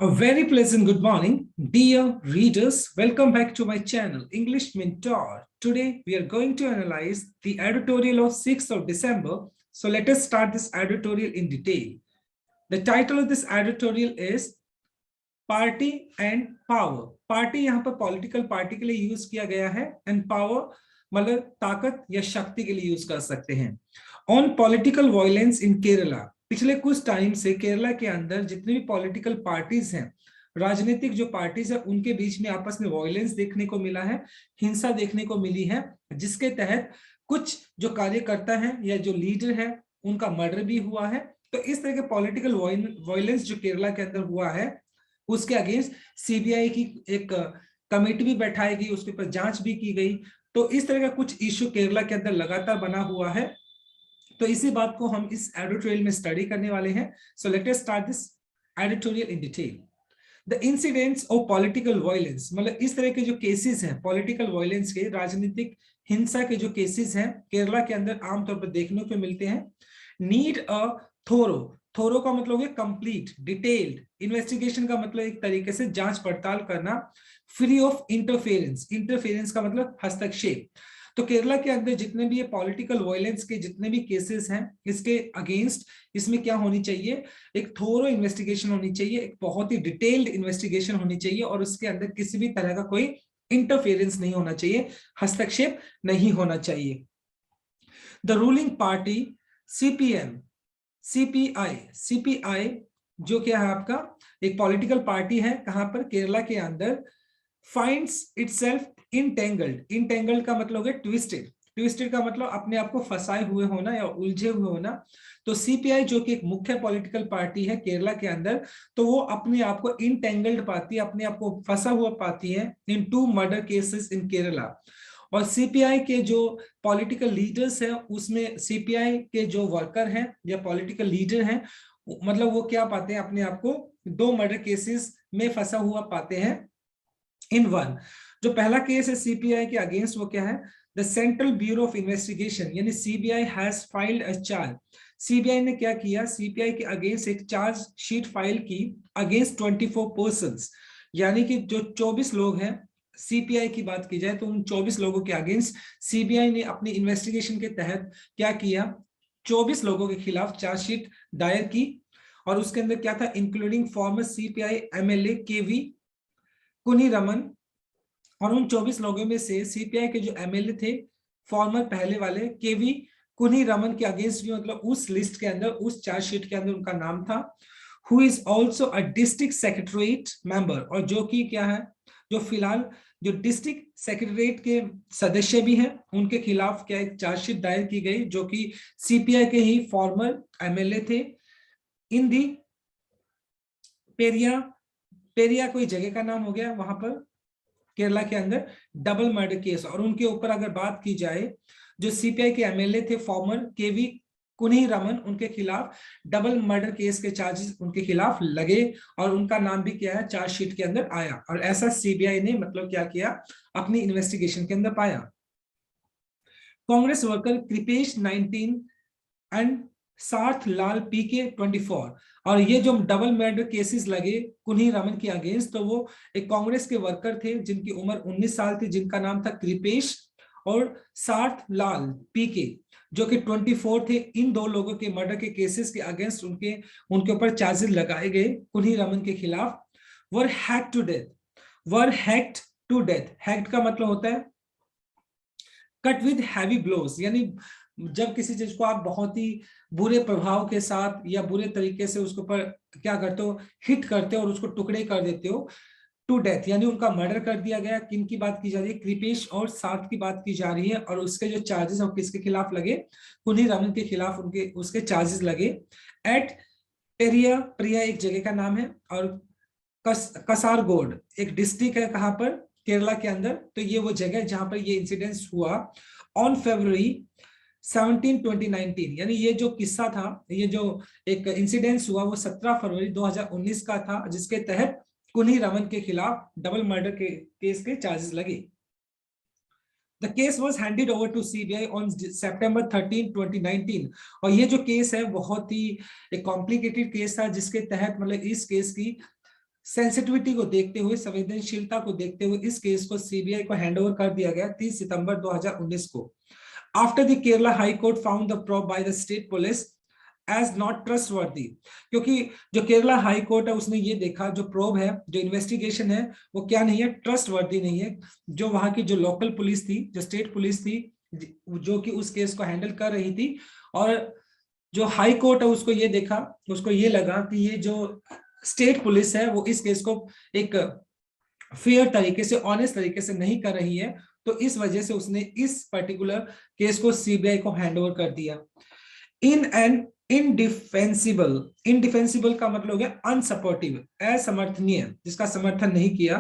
A very pleasant good morning, dear readers. Welcome back to my channel, English Mentor. Today, we are going to analyze the editorial of 6th of December. So let us start this editorial in detail. The title of this editorial is Party and Power. Party यहाँ पर political party के लिए use किया गया है and power मतलब ताकत या शक्ति के लिए use कर सकते हैं. On political violence in Kerala. पिछले कुछ टाइम से केरला के अंदर जितने भी पॉलिटिकल पार्टीज हैं, राजनीतिक जो पार्टीज है, उनके बीच में आपस में वायलेंस देखने को मिला है, हिंसा देखने को मिली है, जिसके तहत कुछ जो कार्यकर्ता हैं या जो लीडर है उनका मर्डर भी हुआ है. तो इस तरह के पॉलिटिकल वायलेंस जो केरला के अंदर हुआ है उसके अगेंस्ट सीबीआई की एक कमेटी भी बैठाई गई, उसके ऊपर जांच भी की गई. तो इस तरह का कुछ इश्यू केरला के अंदर लगातार बना हुआ है. तो इसी बात को हम इस एडिटोरियल में स्टडी करने वाले हैं. So let us start this editorial in detail. The incidents of political violence, मतलब इस तरह के जो केसेस हैं पॉलिटिकल वायलेंस के, राजनीतिक हिंसा के जो केसेस हैं केरला के अंदर आमतौर पर देखने को मिलते हैं. नीड अ थोरो का मतलब है कंप्लीट, डिटेल्ड. इन्वेस्टिगेशन का मतलब एक तरीके से जांच पड़ताल करना. फ्री ऑफ इंटरफेरेंस का मतलब हस्तक्षेप. तो केरला के अंदर जितने भी ये पॉलिटिकल वायलेंस के जितने भी केसेस हैं, इसके अगेंस्ट इसमें क्या होनी चाहिए, एक थोरो इन्वेस्टिगेशन होनी चाहिए, एक बहुत ही डिटेल्ड इन्वेस्टिगेशन होनी चाहिए, और उसके अंदर किसी भी तरह का कोई इंटरफेरेंस नहीं होना चाहिए, हस्तक्षेप नहीं होना चाहिए. द रूलिंग पार्टी सीपीआई जो क्या है आपका एक पॉलिटिकल पार्टी है, कहां पर केरला के अंदर, फाइंड्स इटसेल्फ इंटेंगल्ड का मतलब है ट्विस्टेड का मतलब अपने आप को फंसाए हुए होना या उलझे हुए होना. तो सीपीआई जो कि एक मुख्य पॉलिटिकल पार्टी है केरला के अंदर, तो वो अपने आप को इंटेंगल्ड पाती है, अपने आप को फंसा हुआ पाती है इन 2 मर्डर केसेस इन केरला. और सीपीआई के जो पॉलिटिकल लीडर्स हैं उसमें सीपीआई के जो वर्कर हैं या पॉलिटिकल लीडर हैं, मतलब वो क्या पाते हैं, अपने आप को 2 मर्डर केसेस में फंसा हुआ पाते हैं इन वन. जो पहला केस है सीपीआई के अगेंस्ट, वो क्या है, the central bureau of investigation यानी CBI has filed a charge. CBI ने क्या किया, सीपीआई के अगेंस्ट एक चार्ज शीट फाइल की अगेंस्ट 24 पर्संस, यानी कि जो 24 लोग हैं, सीपीआई की बात की जाए तो उन 24 लोगों के अगेंस्ट सीबीआई ने अपनी इन्वेस्टिगेशन के तहत क्या किया, 24 लोगों के खिलाफ चार्जशीट दायर की. और उसके अंदर क्या था, इंक्लूडिंग फॉर्मर सीपीआई एमएलए केवी कुन्हीरमन. और उन 24 लोगों में से सीपीआई के जो एमएलए थे फॉर्मर पहले वाले केवी कुन्हीरमन के अगेंस्ट भी, मतलब उस लिस्ट के अंदर, उस चार्जशीट के अंदर उनका नाम था. Who is also a district secretariat member, और जो कि क्या है, जो फिलहाल जो डिस्ट्रिक्ट सेक्रेटरीट के सदस्य भी हैं, उनके खिलाफ क्या एक चार्जशीट दायर की गई, जो कि सीपीआई के ही फॉर्मर एमएलए थे. इन दी पेरिया कोई जगह का नाम हो गया वहां पर केरला के अंदर, डबल मर्डर केस. और उनके ऊपर अगर बात की जाए, जो सीपीआई के एमएलए थे फॉर्मर केवी कुन्हीरमन, उनके खिलाफ डबल मर्डर केस के चार्जेस उनके खिलाफ लगे, और उनका नाम भी क्या है चार्जशीट के अंदर आया. और ऐसा सीबीआई ने मतलब क्या किया, अपनी इन्वेस्टिगेशन के अंदर पाया. कांग्रेस वर्कर कृपेश 19 एंड सार्थ लाल पीके 24. और ये जो डबल मर्डर केसेस लगे कुन्हीरमन के अगेंस्ट, तो वो एक कांग्रेस के वर्कर थे जिनकी उम्र 19 साल थी, जिनका नाम था कृपेश, और सार्थ लाल पीके जो कि 24 थे. इन 2 लोगों के मर्डर के केसेस के अगेंस्ट उनके ऊपर चार्जेस लगाए गए कुन्हीरमन के खिलाफ. वर हैक्ड टू डेथ. हैक्ड का मतलब होता है कट विद हैवी ब्लोज, यानी जब किसी चीज को आप बहुत ही बुरे प्रभाव के साथ या बुरे तरीके से उसके ऊपर क्या करते हो, हिट करते हो और उसको टुकड़े कर देते हो. टू डेथ यानी उनका मर्डर कर दिया गया. किन की बात की जा रही है, कृपेश और साथ की बात की जा रही है. और उसके जो चार्जेस और किसके खिलाफ लगे, कुन्हीरमन के खिलाफ उसके चार्जेस लगे. एट प्रिया एक जगह का नाम है, और कसारगोड एक डिस्ट्रिक्ट है, कहां पर, केरला के अंदर. तो ये वो जगह जहां पर ये इंसिडेंस हुआ. ऑन February 17, 2019, यानी ये जो किस्सा था, ये जो एक इंसिडेंस हुआ वो 17 फरवरी 2019 का था, जिसके तहत कुन्हीरमन के खिलाफ डबल मर्डर के केस के चार्जेस लगे. The case was handed over to CBI on September 13, 2019. और ये जो केस है बहुत ही एक कॉम्प्लिकेटेड केस था, जिसके तहत मतलब इस केस की सेंसिटिविटी को देखते हुए, संवेदनशीलता को देखते हुए इस केस को सीबीआई को हैंडओवर कर दिया गया 30 सितंबर 2019 को। After the Kerala high court found the probe by the state police as not trustworthy, क्योंकि जो केरला हाई कोर्ट है उसने ये देखा जो प्रोब है, जो इन्वेस्टिगेशन है, वो क्या नहीं है, ट्रस्टवर्दी नहीं है। जो वहां की जो लोकल पुलिस थी, जो स्टेट पुलिस थी, जो कि उस केस को हैंडल कर रही थी, और जो हाई कोर्ट है उसको ये देखा, उसको ये लगा कि ये जो स्टेट पुलिस है वो इस केस को एक फेयर तरीके से, ऑनेस्ट तरीके से नहीं कर रही है, तो इस वजह से उसने इस पर्टिकुलर केस को सीबीआई को हैंडओवर कर दिया। इन एन इनडिफेंसिबल, इनडिफेंसिबल का मतलब हो गया अनसपोर्टिव, असमर्थनीय, जिसका समर्थन नहीं किया,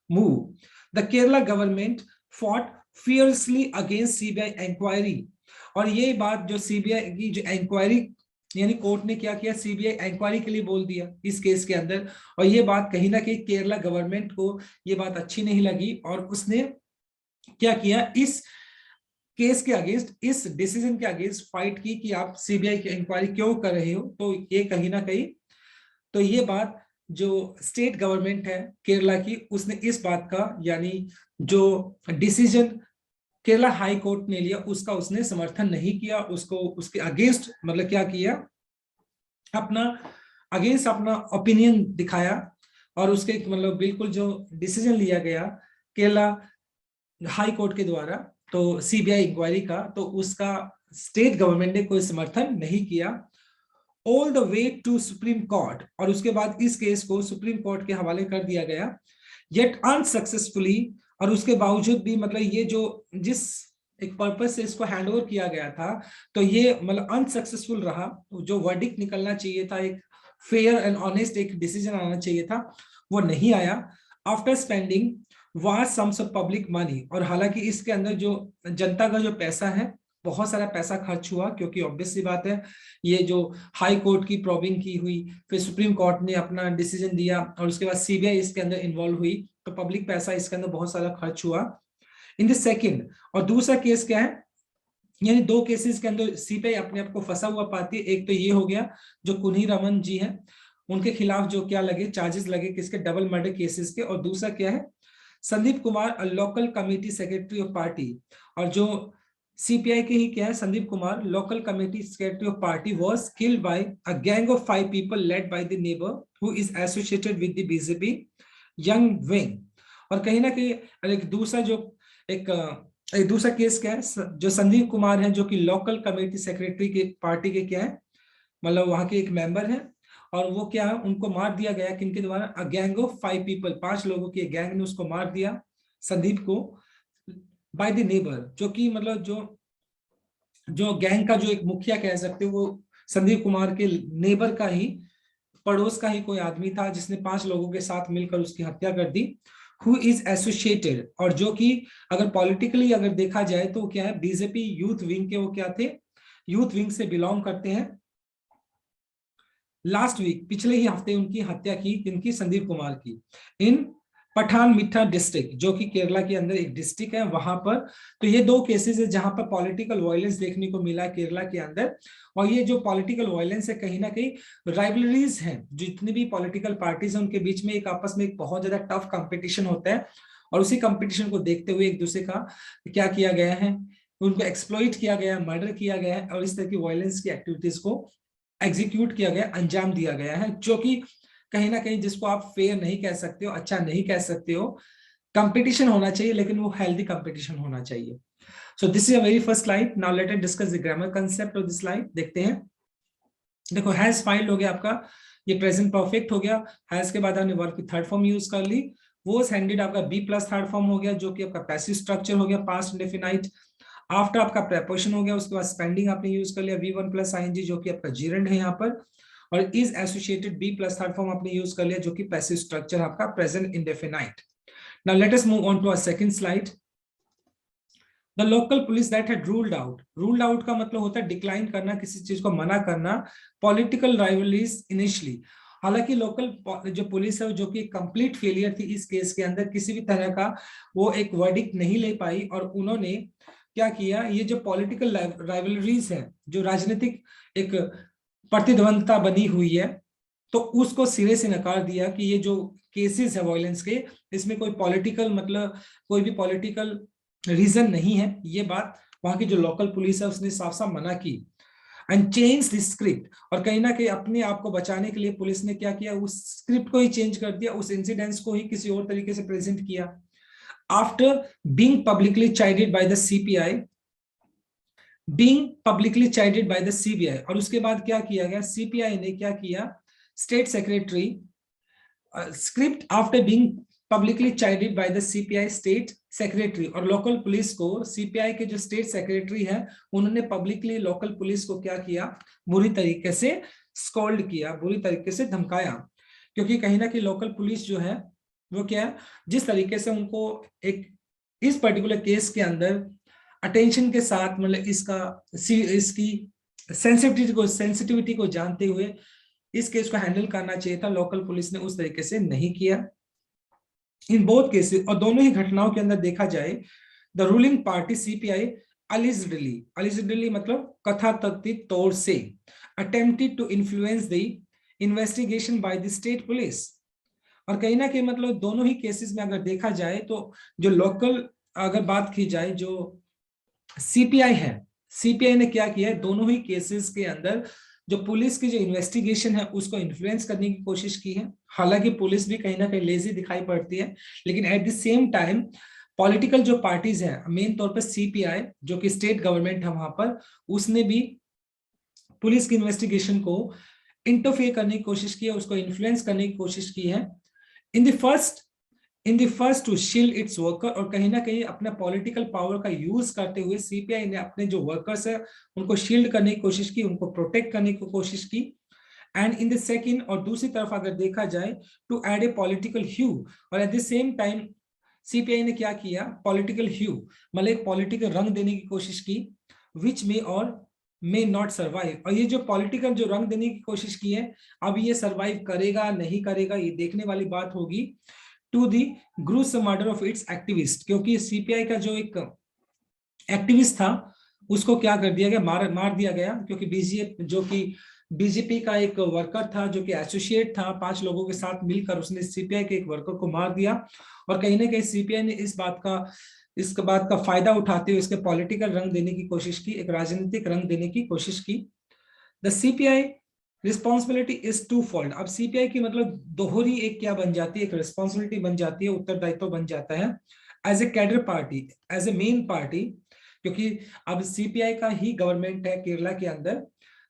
move the Kerala government fought fiercely against CBI inquiry. और ये बात जो सीबीआई की जो इंक्वायरी, यानी कोर्ट ने क्या किया, सीबीआई इंक्वायरी के लिए बोल दिया इस केस के अंदर, और ये बात कहीं ना कहीं केरला गवर्नमेंट को ये बात अच्छी नहीं लगी, और उसने क्या किया, इस केस के अगेंस्ट, इस डिसीजन के अगेंस्ट फाइट की कि आप सीबीआई की इंक्वायरी क्यों कर रहे हो। तो ये कहीं ना कहीं, तो ये बात जो स्टेट गवर्नमेंट है केरला की, उसने इस बात का, यानी जो डिसीजन केरला हाई कोर्ट ने लिया उसका उसने समर्थन नहीं किया, उसको उसके अगेंस्ट मतलब क्या किया, अपना अगेंस्ट अपना ओपिनियन दिखाया, और उसके मतलब बिल्कुल जो डिसीजन लिया गया केरला हाई कोर्ट के द्वारा, तो सीबीआई इंक्वायरी का, तो उसका स्टेट गवर्नमेंट ने कोई समर्थन नहीं किया। All the way to supreme court, और उसके बाद इस केस को सुप्रीम कोर्ट के हवाले कर दिया गया, येट अनसक्सेसफुली, और उसके बावजूद भी मतलब ये जो जिस एक पर्पस से इसको हैंडओवर किया गया था, तो ये मतलब अनसक्सेसफुल रहा। जो वर्डिक्ट निकलना चाहिए था, एक फेयर एंड ऑनेस्ट एक डिसीजन आना चाहिए था, वो नहीं आया। After spending vast sums of public money, और हालांकि इसके अंदर जो जनता का जो पैसा है, बहुत सारा पैसा खर्च हुआ, क्योंकि ऑब्वियस सी बात है, ये जो हाई कोर्ट की प्रोबिंग की हुई, फिर सुप्रीम कोर्ट ने अपना डिसीजन दिया, और उसके बाद सीबीआई इसके अंदर इन्वॉल्व हुई, तो पब्लिक पैसा इसके अंदर बहुत सारा खर्च हुआ। इन द सेकेंड, और दूसरा केस क्या है, यानी दो केसेस के अंदर सीबीआई अपने आप को फंसा हुआ पाती है। एक तो ये हो गया जो कुन्ही रमन जी हैं, उनके खिलाफ जो क्या लगे, चार्जेस लगे किसके, डबल मर्डर केसेस के। और दूसरा क्या है, Sandeep Kumar local committee secretary of party, और जो सीपीआई के ही क्या है, Sandeep Kumar local committee secretary of party was killed by a gang of 5 people led by the neighbour who is associated with the BJP young wing. और कहीं ना कहीं एक दूसरा जो एक दूसरा केस क्या है, जो संदीप कुमार है जो कि लोकल कमेटी सेक्रेटरी के पार्टी के क्या है, मतलब वहां के एक मेंबर है, और वो क्या है, उनको मार दिया गया किनके द्वारा, अ गैंग ऑफ 5 पीपल, 5 लोगों की गैंग ने उसको मार दिया संदीप को, बाय द नेबर, जो कि मतलब जो जो गैंग का जो एक मुखिया कह सकते हो, वो संदीप कुमार के नेबर का ही, पड़ोस का ही कोई आदमी था, जिसने 5 लोगों के साथ मिलकर उसकी हत्या कर दी। हु इज एसोसिएटेड, और जो कि अगर पॉलिटिकली अगर देखा जाए तो क्या है, बीजेपी यूथ विंग के वो क्या थे, यूथ विंग से बिलोंग करते हैं। लास्ट वीक, पिछले ही हफ्ते उनकी हत्या की, किनकी, संदीप कुमार की, इन पठान मिठा डिस्ट्रिक्ट, जो कि केरला के अंदर एक डिस्ट्रिक्ट है वहां पर। तो ये दो केसेस है जहां पर पॉलिटिकल वायलेंस देखने को मिला केरला के अंदर। और ये जो पॉलिटिकल वायलेंस है, कहीं ना कहीं राइवलरीज हैं, जितनी भी पॉलिटिकल पार्टीज हैं उनके बीच में एक आपस में एक बहुत ज्यादा टफ कंपटीशन होता है, और उसी कंपटीशन को देखते हुए एक दूसरे का क्या किया गया है, उनको एक्सप्लॉइट किया गया, मर्डर किया गया है, और इस तरह की वायलेंस की एक्टिविटीज को एग्जीक्यूट किया गया, अंजाम दिया गया है, जो कि कहीं ना कहीं जिसको आप फेयर नहीं कह सकते हो, अच्छा नहीं कह सकते हो। कंपटीशन होना चाहिए, लेकिन वो हेल्दी कंपटीशन होना चाहिए। सो this is a very first slide. Now let us discuss the grammar concept of this slide. देखते हैं, देखो हैज फाइल्ड हो गया आपका, ये प्रेजेंट परफेक्ट हो गया। हैज के बाद आपने वर्ब की थर्ड फॉर्म यूज कर ली। वॉज हैंडेड आपका बी प्लस थर्ड फॉर्म हो गया, जो कि आपका पैसिव स्ट्रक्चर हो गया, पास्ट इंडेफिनाइट। आफ्टर आपका प्रेपोजिशन हो गया, उसके बाद स्पेंडिंग आपने यूज कर लिया V1 प्लस आईएनजी, जो कि आपका जीरेंड है यहाँ पर। और is associated B plus third form आपने यूज कर लिया, जो कि पैसिव स्ट्रक्चर आपका present indefinite. Now let us move on to our second slide. The local police that had ruled out, ruled out का मतलब होता है डिक्लाइन करना, किसी चीज को मना करना, पॉलिटिकल राइवलरीज इनिशियली। हालांकि लोकल जो पुलिस है जो कि कंप्लीट फेलियर थी इस केस के अंदर, किसी भी तरह का वो एक वर्डिक्ट नहीं ले पाई, और उन्होंने क्या किया, ये जो पॉलिटिकल राइवलरीज है, जो राजनीतिक एक प्रतिद्वंदता बनी हुई है, तो उसको सिरे से नकार दिया कि ये जो केसेस है वायलेंस के, इसमें कोई पॉलिटिकल मतलब कोई भी पॉलिटिकल रीजन नहीं है। ये बात वहां की जो लोकल पुलिस है उसने साफ साफ मना की एंड चेंज द स्क्रिप्ट। और कहीं ना कहीं अपने आप को बचाने के लिए पुलिस ने क्या किया, उस स्क्रिप्ट को ही चेंज कर दिया, उस इंसिडेंट्स को ही किसी और तरीके से प्रेजेंट किया। After being publicly chided by the CPI, being publicly chided by the CBI, और उसके बाद क्या किया गया, सीपीआई ने क्या किया, state secretary script after being publicly chided by the CPI state secretary, और लोकल पुलिस को सीपीआई के जो स्टेट सेक्रेटरी है उन्होंने पब्लिकली लोकल पुलिस को क्या किया, बुरी तरीके से स्कॉल्ड किया, बुरी तरीके से धमकाया। क्योंकि कहीं ना कहीं लोकल पुलिस जो है वो क्या है, जिस तरीके से उनको एक इस पर्टिकुलर केस के अंदर अटेंशन के साथ मतलब इसकी सेंसिटिविटी को जानते हुए इस केस को हैंडल करना चाहिए था, लोकल पुलिस ने उस तरीके से नहीं किया इन बोथ केसेस। और दोनों ही घटनाओं के अंदर देखा जाए, the ruling party CPI allegedly मतलब कथातथित तौर से attempted to influence the investigation by the state police. और कहीं ना कहीं मतलब दोनों ही केसेस में अगर देखा जाए तो जो लोकल अगर बात की जाए, जो सीपीआई है, सीपीआई ने क्या किया है, दोनों ही केसेस के अंदर जो पुलिस की जो इन्वेस्टिगेशन है उसको इन्फ्लुएंस करने की कोशिश की है। हालांकि पुलिस भी कहीं ना कहीं लेजी दिखाई पड़ती है, लेकिन eight the same time political जो पार्टीज है, मेन तौर पर सीपीआई जो कि स्टेट गवर्नमेंट है वहां पर, उसने भी पुलिस की इन्वेस्टिगेशन को इंटरफेयर करने की कोशिश की है, उसको इन्फ्लुएंस करने की कोशिश की है in the first to shield its worker. और कहीं ना कहीं अपना पॉलिटिकल पावर का यूज करते हुए सीपीआई ने अपने जो वर्कर्स है उनको शील्ड करने की कोशिश की, उनको प्रोटेक्ट करने की कोशिश की। एंड इन द सेकंड, और दूसरी तरफ अगर देखा जाए, टू ऐड ए पॉलिटिकल ह्यू, और at the same time CPI ने क्या किया, पॉलिटिकल ह्यू मतलब एक पॉलिटिकल रंग देने की कोशिश की, विच में और मे नॉट सर्वाइव। और ये जो पॉलिटिकल जो रंग देने की कोशिश की है, अब ये सर्वाइव करेगा नहीं करेगा ये देखने वाली बात होगी। To the gruesome murder of its activist, क्योंकि सीपीआई का जो एक एक्टिविस्ट था उसको क्या कर दिया गया, मार दिया गया, क्योंकि बीजेपी का एक वर्कर था जो कि एसोसिएट था, 5 लोगों के साथ मिलकर उसने सीपीआई के एक वर्कर को मार दिया। और कहीं ना कहीं सीपीआई ने इस बात का फायदा उठाते हुए इसके पॉलिटिकल रंग देने की कोशिश की, एक राजनीतिक रंग देने की कोशिश की। The CPI responsibility is two fold. अब सीपीआई की मतलब दोहरी एक क्या बन जाती है, एक रिस्पॉन्सिबिलिटी बन जाती है, उत्तरदायित्व बन जाता है as a cadre party, as a main party, क्योंकि अब सीपीआई का ही गवर्नमेंट है केरला के अंदर,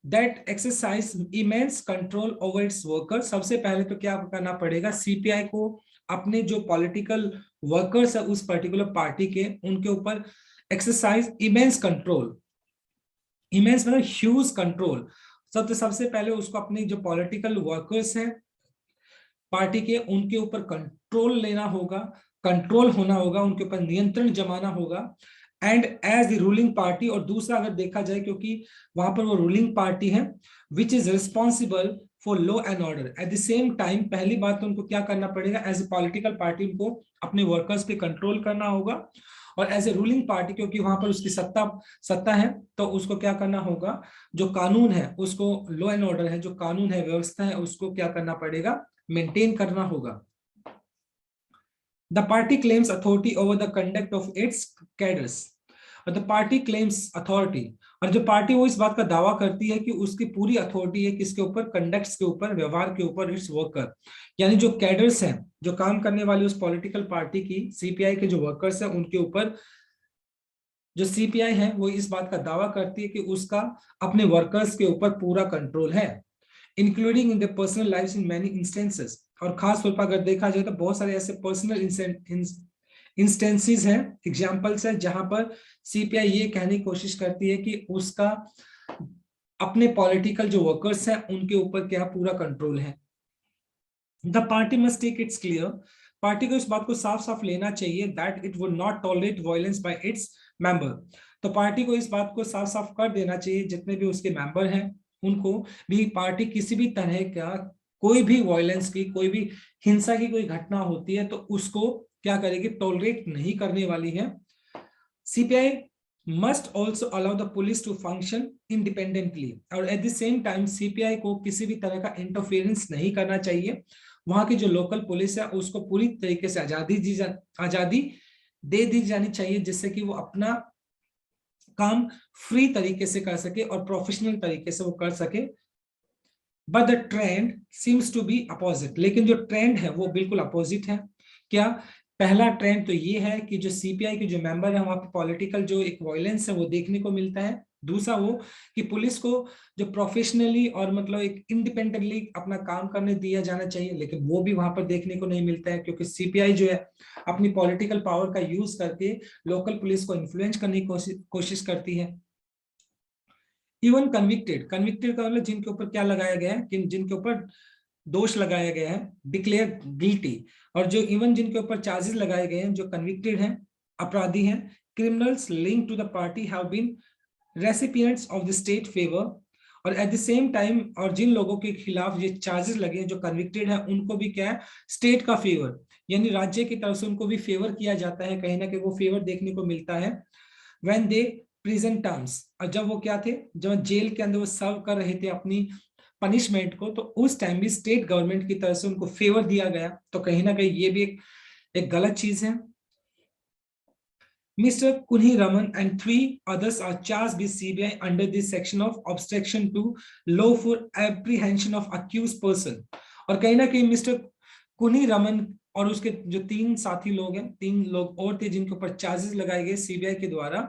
that exercise immense control over it's worker. सबसे पहले तो क्या करना पड़ेगा, सीपीआई को अपने जो पॉलिटिकल वर्कर्स है उस पर्टिकुलर पार्टी के, उनके ऊपर एक्सरसाइज इमेंस कंट्रोल, इमेंस मतलब ह्यूज कंट्रोल। सबसे पहले उसको अपने जो पॉलिटिकल वर्कर्स हैं पार्टी के, उनके ऊपर कंट्रोल लेना होगा, कंट्रोल होना होगा, उनके ऊपर नियंत्रण जमाना होगा and as the ruling party. और दूसरा अगर देखा जाए, क्योंकि वहां पर वो रूलिंग पार्टी है which is responsible for law and order, eight the same time पहली बात तो उनको क्या करना पड़ेगा, एज ए पॉलिटिकल पार्टी उनको अपने वर्कर्स पे कंट्रोल करना होगा, और एज ए रूलिंग पार्टी क्योंकि वहां पर उसकी सत्ता है, तो उसको क्या करना होगा, जो कानून है उसको, लॉ एंड ऑर्डर है, जो कानून है व्यवस्था है उसको क्या करना पड़ेगा, मेंटेन करना होगा। The party claims authority over the conduct of its cadres, और द पार्टी क्लेम्स अथॉरिटी, और जो पार्टी वो इस बात का दावा करती है कि उसकी पूरी अथॉरिटी है किसके ऊपर, कंडक्ट्स के ऊपर, व्यवहार के ऊपर, इट्स वर्कर, यानी जो कैडर्स हैं, जो काम करने वाले उस पॉलिटिकल पार्टी की, सीपीआई के जो वर्कर्स हैं उनके ऊपर जो सीपीआई है वो इस बात का दावा करती है कि उसका अपने वर्कर्स के ऊपर पूरा कंट्रोल है, including in the personal lives in many instances. और खास तौर पर अगर देखा जाए तो बहुत सारे ऐसे पर्सनल इंस्टेंसेस हैं, एग्जांपल्स हैं, जहां पर सीपीआई ये कहने की कोशिश करती है कि उसका अपने पॉलिटिकल जो वर्कर्स हैं उनके ऊपर क्या पूरा कंट्रोल है। The party must take its clear, party को इस बात को साफ साफ लेना चाहिए that it would not tolerate violence by its member. तो पार्टी को इस बात को साफ साफ कर देना चाहिए, जितने भी उसके मेंबर हैं उनको भी, पार्टी किसी भी तरह का कोई भी वायलेंस की, कोई भी हिंसा की कोई घटना होती है तो उसको क्या करेगी, टॉलरेट नहीं करने वाली है। CPI must also allow the police to function independently, और at the same time CPI को किसी भी तरह का इंटरफेरेंस नहीं करना चाहिए। वहां की जो लोकल पुलिस है उसको पूरी तरीके से आजादी दे दी जानी चाहिए, जिससे कि वो अपना काम फ्री तरीके से कर सके और प्रोफेशनल तरीके से वो कर सके। But the trend seems to be opposite, लेकिन जो ट्रेंड है वो बिल्कुल अपोजिट है। क्या? पहला ट्रेंड तो ये है कि जो सीपीआई के जो मेंबर है वहां पे पॉलिटिकल जो एक वायलेंस है वो देखने को मिलता है। दूसरा वो कि पुलिस को जो प्रोफेशनली और मतलब एक इंडिपेंडेंटली अपना काम करने दिया जाना चाहिए, लेकिन वो भी वहां पर देखने को नहीं मिलता है, क्योंकि सीपीआई जो है अपनी पॉलिटिकल पावर का यूज करके लोकल पुलिस को इन्फ्लुएंस करने की कोशिश करती है। इवन कन्विक्टेड का मतलब जिनके ऊपर क्या लगाया गया है, जिनके ऊपर दोष लगाया गया है, डिक्लेयर गिल्टी, और जो इवन जिनके ऊपर चार्जेस लगाए गए हैं, जो कन्विक्टेड हैं, अपराधी हैं, criminals link to the party have been recipients of the state favour, और एट द सेम टाइम और जिन लोगों के खिलाफ ये चार्जेस लगे हैं जो कन्विक्टेड है उनको भी क्या है, स्टेट का फेवर, यानी राज्य की तरफ से उनको भी फेवर किया जाता है, कहीं ना कहीं वो फेवर देखने को मिलता है। व्हेन दे प्रिजन टर्म्स, और जब वो क्या थे, जब जेल के अंदर वो सर्व कर रहे थे अपनी पनिशमेंट को, तो उस टाइम भी स्टेट गवर्नमेंट की तरफ से उनको फेवर दिया गया, तो कहीं ना कहीं ये भी एक गलत चीज है। Mr. Kunhi Raman and 3 others are charged with CBI under this section of obstruction to lawful apprehension of accused person, और कहीं ना कहीं मिस्टर कुनी रमन और उसके जो 3 साथी लोग हैं, 3 लोग और थे जिनके ऊपर चार्जेस लगाए गए सीबीआई के द्वारा।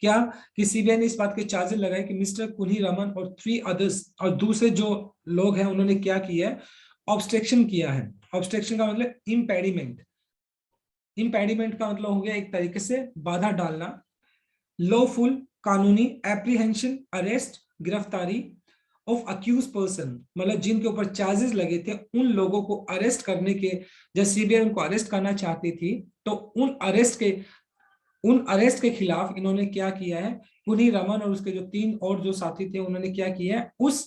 क्या कि सीबीआई ने इस बात के चार्जेस लगाए कि मिस्टर कुनी रमन और 3 अदर्स और दूसरे जो लोग हैं उन्होंने क्या किया है, ऑब्स्ट्रक्शन किया है। ऑब्स्ट्रक्शन का मतलब इम्पेडिमेंट, इम्पेडिमेंट का मतलब हो गया एक तरीके से बाधा डालना। लॉफुल कानूनी, एप्रीहेंशन अरेस्ट गिरफ्तारी ऑफ अक्यूज पर्सन, मतलब जिनके ऊपर चार्जेस लगे थे उन लोगों को अरेस्ट करने के, जब सीबीआई उनको अरेस्ट करना चाहती थी तो उन अरेस्ट के खिलाफ इन्होंने क्या किया है, कुनी रमन और उसके जो 3 और जो साथी थे उन्होंने क्या किया है, उस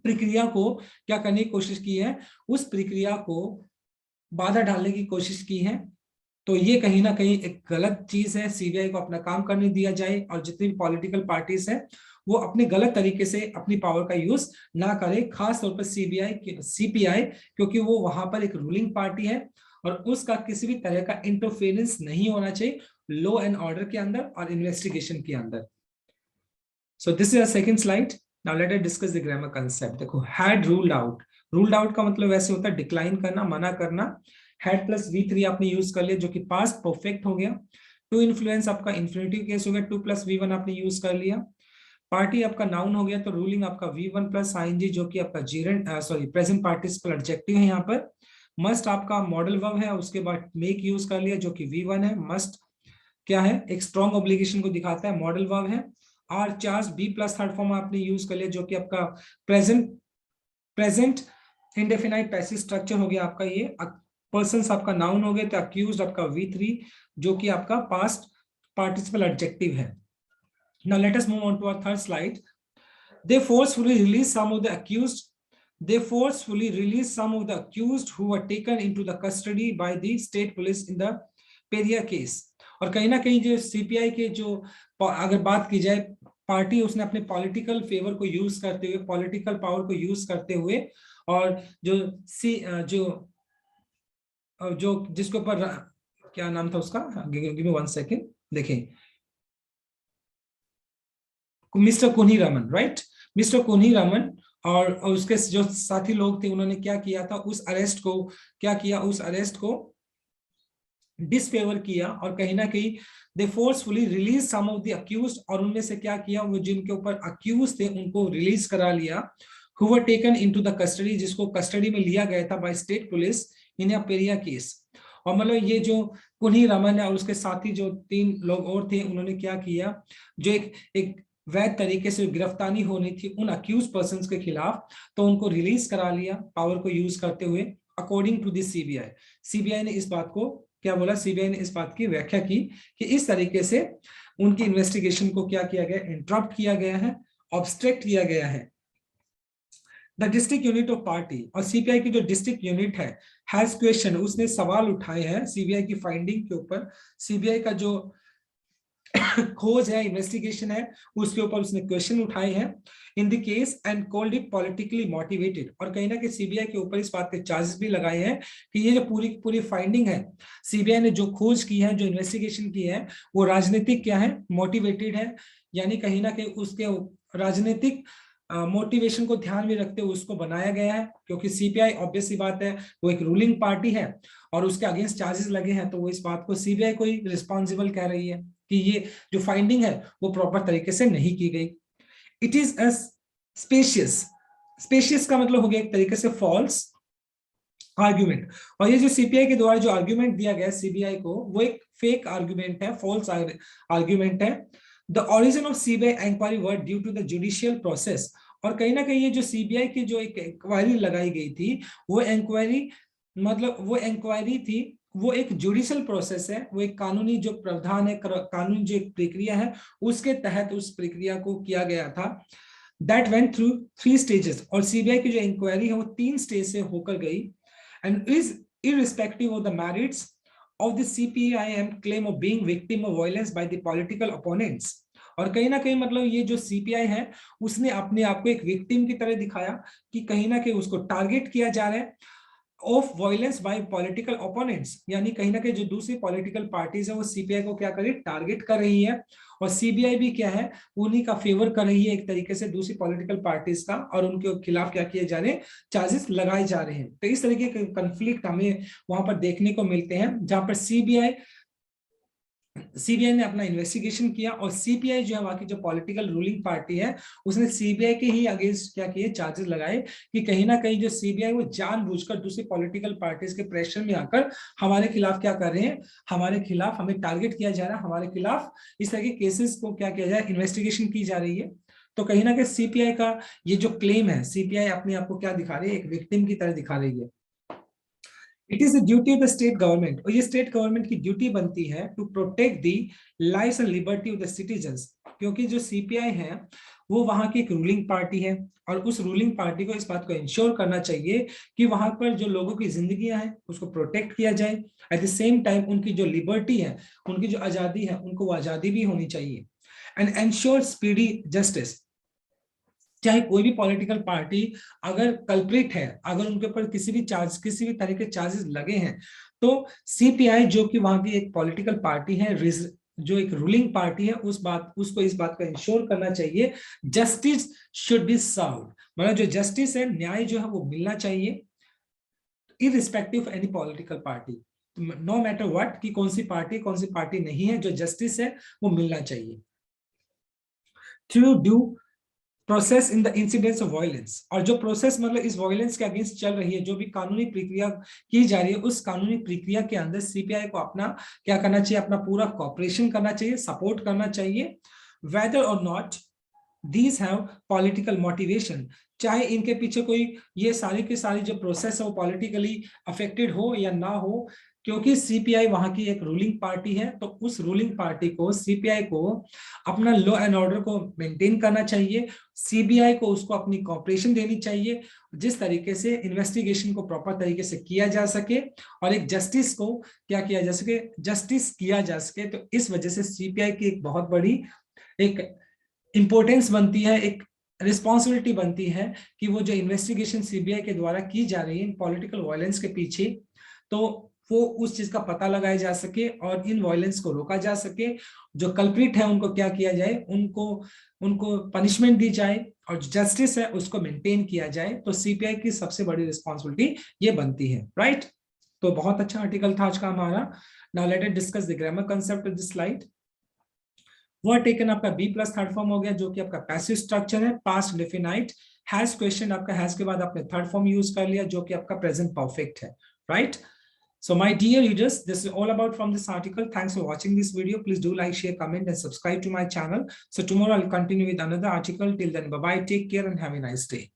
प्रक्रिया को क्या करने की कोशिश की है, उस प्रक्रिया को बाधा डालने की कोशिश की है। तो ये कहीं ना कहीं एक गलत चीज है, सीबीआई को अपना काम करने दिया जाए और जितनी भी पॉलिटिकल पार्टीज है वो अपने गलत तरीके से अपनी पावर का यूज ना करे, खास तौर पर सीपीआई, क्योंकि वो वहां पर एक रूलिंग पार्टी है और उसका किसी भी तरह का इंटरफेरेंस नहीं होना चाहिए लॉ एंड ऑर्डर के अंदर और इन्वेस्टिगेशन के अंदर। So this is a second slide. Now let us discuss the grammar concept. देखो, had ruled out, ruled out का मतलब वैसे होता है डिक्लाइन करना, मना करना। हैड प्लस V3 आपने यूज कर लिया जो कि पास्ट परफेक्ट हो गया। टू इन्फ्लुएंस आपका इन्फिनिटिव केस हो गया, 2 + V1 आपने यूज कर लिया। पार्टी आपका नाउन हो गया, तो रूलिंग आपका V1 + ing जो कि आपका प्रेजेंट पार्टिसिपल एडजेक्टिव है यहाँ पर। मस्ट आपका मॉडल वर्ब है, उसके बाद मेक यूज कर लिया जो कि V1 है। मस्ट क्या है, एक स्ट्रॉन्ग ऑब्लिगेशन को दिखाता है, मॉडल वर्ब है। Are charge B+ third form आपने यूज कर लिया जो कि आपका प्रेजेंट इंडेफिनाइट पैसिव स्ट्रक्चर हो गया आपका। ये पर्सन्स आपका नाउन हो गया, तो अक्यूज्ड आपका V3 जो कि आपका पास्ट पार्टिसिपल एडजेक्टिव है। Now let us move on to our third slide. They forcefully release some of the accused. They forcefully release some of the accused who were taken into the custody by the state police in the Peria case. और कहीं ना कहीं जो CPI के जो अगर बात की जाए, पार्टी उसने अपने पॉलिटिकल फेवर को यूज करते हुए, पॉलिटिकल पावर को यूज करते हुए, और जो जिसके ऊपर क्या नाम था उसका, गिव मी 1 सेकेंड, देखें, मिस्टर कुनी रमन, राइट, मिस्टर कुनी रमन और उसके जो साथी लोग थे उन्होंने क्या किया था, उस अरेस्ट को डिसफेवर किया और कहीं ना कहीं they forcefully release some of the accused, और उनमें से क्या किया, वो जिनके ऊपर अक्यूज थे उनको रिलीज करा लिया। Who were taken into the custody, जिसको कस्टडी में लिया गया था by state police in a Periya case. और मतलब ये जो कुनी रमन है और उसके साथी जो 3 लोग और थे उन्होंने क्या किया, जो एक वैध तरीके से गिरफ्तारी होनी थी उन अक्यूज पर्संस के खिलाफ, तो उनको रिलीज करा लिया पावर को यूज करते हुए। अकॉर्डिंग टू दिस सीबीआई ने इस बात को क्या बोला, सीबीआई ने इस बात की व्याख्या की कि इस तरीके से उनकी इन्वेस्टिगेशन को क्या किया गया, इंटरप्ट किया गया है, ऑब्स्ट्रक्ट किया गया है। The district unit of party, और सीबीआई की जो डिस्ट्रिक्ट यूनिट है, हैज क्वेश्चन, उसने सवाल उठाए हैं सीबीआई की फाइंडिंग के ऊपर। सीबीआई का जो खोज है, इन्वेस्टिगेशन है, उसके ऊपर उसने क्वेश्चन उठाए हैं in the case and called it politically motivated. और कहीं ना कहीं सीबीआई के ऊपर इस बात के चार्जेस भी लगाए हैं कि ये जो पूरी पूरी फाइंडिंग है, सीबीआई ने जो खोज की है, जो इन्वेस्टिगेशन की है, वो राजनीतिक क्या है, मोटिवेटेड है। यानी कहीं ना कहीं उसके राजनीतिक मोटिवेशन को ध्यान में रखते हुए उसको बनाया गया है, क्योंकि सीबीआई ऑब्वियस सी बात है वो एक रूलिंग पार्टी है और उसके अगेंस्ट चार्जेस लगे हैं, तो वो इस बात को सीबीआई को ही रिस्पॉन्सिबल कह रही है कि ये जो फाइंडिंग है वो प्रॉपर तरीके से नहीं की गई। It is a spacious, spacious का मतलब हो गया एक तरीके से फॉल्स आर्ग्यूमेंट। और ये जो सीपीआई के द्वारा जो आर्ग्यूमेंट दिया गया सीबीआई को, वो एक फेक आर्ग्यूमेंट है, फॉल्स आर्ग्यूमेंट है। The origin of CBI inquiry were due to the judicial process. और कहीं ना कहीं ये जो सीबीआई की जो एक इंक्वायरी लगाई गई थी, वो इंक्वायरी मतलब वो इंक्वायरी थी, वो एक जुडिशियल प्रोसेस है, वो एक कानूनी जो प्रावधान है, कानूनी जो एक प्रक्रिया है, उसके तहत उस प्रक्रिया को किया गया था। That went through 3 stages. और सीबीआई की जो इंक्वायरी है वो 3 स्टेज से होकर गई and is irrespective of the merits of the CPIM claim of being victim of violence by the political opponents। और कहीं ना कहीं मतलब ये जो सीपीआई है उसने अपने आप को एक विक्टिम की तरह दिखाया कि कहीं ना कहीं उसको टारगेट किया जा रहा है of violence bye political opponents. यानी कहीं ना कहीं जो दूसरी पॉलिटिकल पार्टीज है वो सीपीआई को क्या कर रही है, टारगेट कर रही है। और सीबीआई भी क्या है, उन्हीं का फेवर कर रही है एक तरीके से दूसरी पॉलिटिकल पार्टीज का, और उनके खिलाफ क्या किए जा रहे हैं, चार्जेस लगाए जा रहे हैं। तो इस तरीके के कंफ्लिक्ट हमें वहां पर देखने को मिलते हैं, जहां पर सीबीआई ने अपना इन्वेस्टिगेशन किया और सीपीआई जो है वहां की जो पॉलिटिकल रूलिंग पार्टी है उसने सीबीआई के ही अगेंस्ट क्या किए, चार्जेस लगाए कि कहीं ना कहीं जो सीबीआई वो जानबूझकर दूसरी पॉलिटिकल पार्टीज के प्रेशर में आकर हमारे खिलाफ क्या कर रहे हैं, हमारे खिलाफ हमें टारगेट किया जा रहा है, हमारे खिलाफ इस तरह के केसेस को क्या किया जाए, इन्वेस्टिगेशन की जा रही है। तो कहीं ना कहीं सीपीआई का ये जो क्लेम है, सीपीआई अपने आप को क्या दिखा रही है, एक विक्टिम की तरह दिखा रही है। It is the duty of the state government, और ये स्टेट गवर्नमेंट की ड्यूटी बनती है to protect the life and liberty of the citizens. क्योंकि जो सीपीआई है वो वहां की एक रूलिंग पार्टी है और उस रूलिंग पार्टी को इस बात को इंश्योर करना चाहिए कि वहां पर जो लोगों की जिंदगियां हैं उसको प्रोटेक्ट किया जाए। एट द सेम टाइम उनकी जो लिबर्टी है, उनकी जो आजादी है, उनको वो आजादी भी होनी चाहिए। And ensure speedy justice. चाहे कोई भी पॉलिटिकल पार्टी अगर कल्प्रिट है, अगर उनके ऊपर किसी भी तरह के चार्जेस लगे हैं, तो सीपीआई जो कि वहां की एक पॉलिटिकल पार्टी है, जो एक रूलिंग पार्टी है, उसको इस बात का इंश्योर करना चाहिए जस्टिस शुड बी सर्व्ड। मतलब जो जस्टिस है, न्याय जो है वो मिलना चाहिए irrespective of any political party, no matter what, कि कौन सी पार्टी नहीं है, जो जस्टिस है वो मिलना चाहिए through due process in the incidents of violence. और जो प्रोसेस मतलब इस वायलेंस के अगेंस्ट चल रही है, जो भी कानूनी प्रक्रिया की जा रही है, उस कानूनी प्रक्रिया के अंदर सीपीआई को अपना क्या करना चाहिए, अपना पूरा कॉपरेशन करना चाहिए, सपोर्ट करना चाहिए। वेदर और not these have political motivation, चाहे इनके पीछे कोई ये सारी की सारी जो प्रोसेस है वो पॉलिटिकली अफेक्टेड हो या ना हो, क्योंकि सीपीआई वहां की एक रूलिंग पार्टी है, तो उस रूलिंग पार्टी को, सीपीआई को अपना लॉ एंड ऑर्डर को मेंटेन करना चाहिए। सीबीआई को उसको अपनी कॉपरेशन देनी चाहिए जिस तरीके से इन्वेस्टिगेशन को प्रॉपर तरीके से किया जा सके और एक जस्टिस को क्या किया जा सके, जस्टिस किया जा सके। तो इस वजह से सीपीआई की एक बहुत बड़ी एक इंपॉर्टेंस बनती है, एक रिस्पॉन्सिबिलिटी बनती है कि वो जो इन्वेस्टिगेशन सीबीआई के द्वारा की जा रही है पॉलिटिकल वायलेंस के पीछे, तो वो उस चीज का पता लगाया जा सके और इन वायलेंस को रोका जा सके। जो कल्प्रिट है उनको क्या किया जाए, उनको पनिशमेंट दी जाए और जस्टिस है उसको मेंटेन किया जाए। तो सीपीआई की सबसे बड़ी रिस्पॉन्सिबिलिटी ये बनती है, राइट। तो बहुत अच्छा आर्टिकल था आज का हमारा। Now let us discuss the grammar concept of this slide. Word taken आपका बी प्लस थर्ड फॉर्म हो गया, जो कि आपका पैसिव स्ट्रक्चर है, पास्ट डेफिनाइट। हैज क्वेश्चन आपका हैज के बाद आपने थर्ड फॉर्म यूज कर लिया, जो कि आपका प्रेजेंट परफेक्ट है, right. So my dear readers, this is all about from this article. Thanks for watching this video. Please do like, share, comment and subscribe to my channel. So tomorrow I'll continue with another article. Till then, bye bye, take care and have a nice day.